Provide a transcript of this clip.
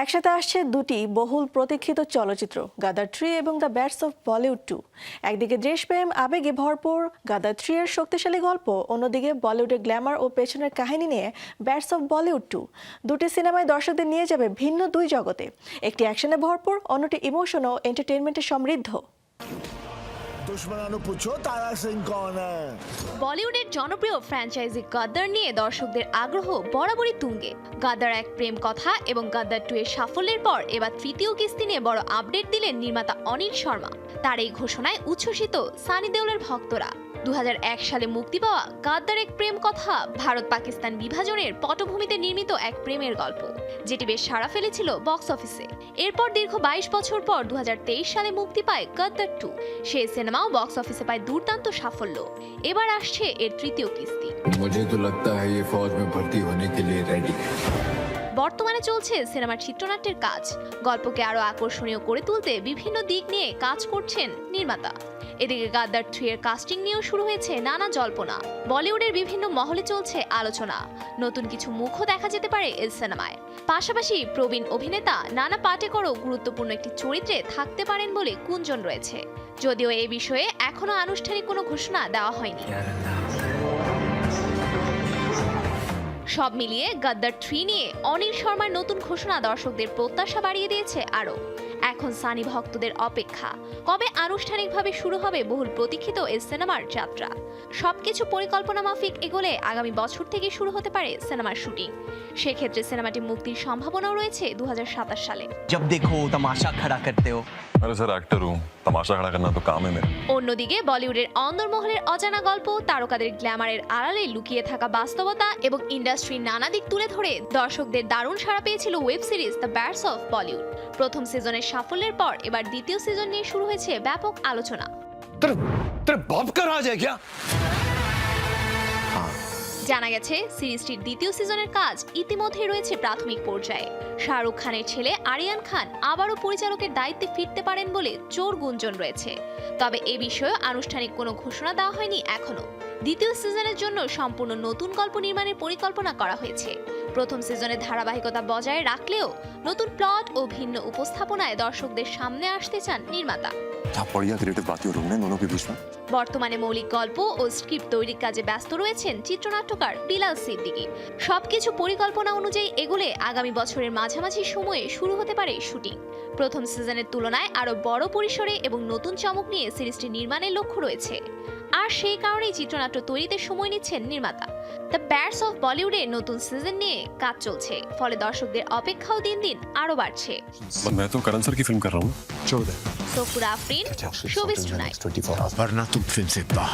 একসাথে আসছে দুটি বহুল প্রতীক্ষিত চলচ্চিত্র, গাদার 3 এবং দ্য ব্যাটস অফ বলিউড 2। একদিকে দেশপ্রেম আবেগে ভরপুর গাদার 3 এর শক্তিশালী গল্প, অন্যদিকে বলিউডের গ্ল্যামার ও পেছনের কাহিনী নিয়ে ব্যাটস অফ বলিউড 2। দুটি সিনেমায় দর্শকদের নিয়ে যাবে ভিন্ন দুই জগতে, একটি অ্যাকশনে ভরপুর, অন্যটি ইমোশন ও এন্টারটেইনমেন্টে সমৃদ্ধ। বলিউডের জনপ্রিয় ফ্র্যাঞ্চাইজি গাদ্দার নিয়ে দর্শকদের আগ্রহ বরাবরই তুঙ্গে। গাদ্দার এক প্রেম কথা এবং গাদ্দার 2 এর সাফল্যের পর এবার তৃতীয় কিস্তি নিয়ে বড় আপডেট দিলেন নির্মাতা অনিল শর্মা। তার এই ঘোষণায় উচ্ছ্বসিত সানি দেওলের ভক্তরা। 2001 সালে মুক্তি পাওয়া গাদ্দার এক প্রেম কথা ভারত পাকিস্তান বিভাজনের পটভূমিতে নির্মিত এক প্রেমের গল্প, যেটি বেশ সাড়া ফেলেছিল বক্স অফিসে। এরপর দীর্ঘ 22 বছর পর 2023 সালে মুক্তি পায় গাদ্দার 2। সেই সিনেমাও বক্স অফিসে পায় দুর্দান্ত সাফল্য। এবার আসছে এর তৃতীয় কিস্তি। বর্তমানে চলছে সিনেমার চিত্রনাট্যের কাজ। গল্পকে আরো আকর্ষণীয় করে তুলতে বিভিন্ন দিক নিয়ে কাজ করছেন নির্মাতা। এদিকে গাদ্দার 3 এর কাস্টিং নিয়েও শুরু হয়েছে নানা জল্পনা। বলিউডের বিভিন্ন মহলে চলছে আলোচনা, নতুন কিছু মুখও দেখা যেতে পারে এই সিনেমায়। পাশাপাশি প্রবীণ অভিনেতা নানা পাটেকরও গুরুত্বপূর্ণ একটি চরিত্রে থাকতে পারেন বলে গুঞ্জন রয়েছে, যদিও এই বিষয়ে এখনো আনুষ্ঠানিক কোনো ঘোষণা দেওয়া হয়নি। সব মিলিয়ে গাদ্দার 3 নিয়ে অনিল শর্মার নতুন ঘোষণা দর্শকদের প্রত্যাশা বাড়িয়ে দিয়েছে আরও। এখন সানি ভক্তদের অপেক্ষা, কবে আনুষ্ঠানিকভাবে শুরু হবে বহুল প্রতীক্ষিত এই সিনেমার যাত্রা। সবকিছু পরিকল্পনা মাফিক এগোলে আগামী বছর থেকে শুরু হতে পারে সিনেমার শুটিং। সেক্ষেত্রে সিনেমাটি মুক্তির সম্ভাবনাও রয়েছে 2027 সালে। जब देखो तमाशा खड़ा करते हो। अरे सर एक्टर हूँ, तमाशा खड़ा करना तो काम है मेरा। অন্যদিকে বলিউডের অন্দরমহলের অজানা গল্প, তারকাদের গ্ল্যামারের আড়ালে লুকিয়ে থাকা বাস্তবতা এবং ইন্ডাস্ট্রির নানা দিক তুলে ধরে দর্শকদের দারুণ সাড়া পেয়েছিল web series the bats of Bollywood. প্রথম সিজনের সাফল্যের পর এবার দ্বিতীয় সিজন নিয়ে শুরু হয়েছে ব্যাপক আলোচনা। জানা গেছে সিরিজটির দ্বিতীয় সিজনের কাজ ইতিমধ্যেই রয়েছে প্রাথমিক পর্যায়ে। শাহরুখ খানের ছেলে আরিয়ান খান আবারও পরিচালকের দায়িত্বে ফিরতে পারেন বলে জোর গুঞ্জন রয়েছে, তবে এ বিষয়ে আনুষ্ঠানিক কোনো ঘোষণা দেওয়া হয়নি এখনো। দ্বিতীয় সিজনের জন্য সম্পূর্ণ নতুন গল্প নির্মাণের পরিকল্পনা করা হয়েছে। প্রথম সিজনের ধারাবাহিকতা বজায় রাখলেও নতুন প্লট ও ভিন্ন উপস্থাপনায় দর্শকদের সামনে আসতে চান নির্মাতা। বর্তমানে মৌলিক গল্প ও স্ক্রিপ্ট তৈরির কাজে ব্যস্ত রয়েছেন চিত্রনাট্যকার বিলাল সিদ্দিকী। সবকিছু পরিকল্পনা অনুযায়ী এগুলে আগামী বছরের মাঝামাঝি সময়ে শুরু হতে পারে শুটিং। প্রথম সিজনের তুলনায় আরো বড় পরিসরে এবং নতুন চমক নিয়ে সিরিজটি নির্মাণের লক্ষ্য রয়েছে। আর সেই কারণেই চিত্রনাট্য তৈরিতে সময় নিচ্ছেন নির্মাতা। দ্য ব্যাটস অফ বলিউডের নতুন সিজন নিয়ে কাজ চলছে, ফলে দর্শকদের অপেক্ষাও দিন দিন আরো বাড়ছে। मैं तो करण सर की फिल्म कर रहा हूँ। Safura Afrin, showbiz tonight.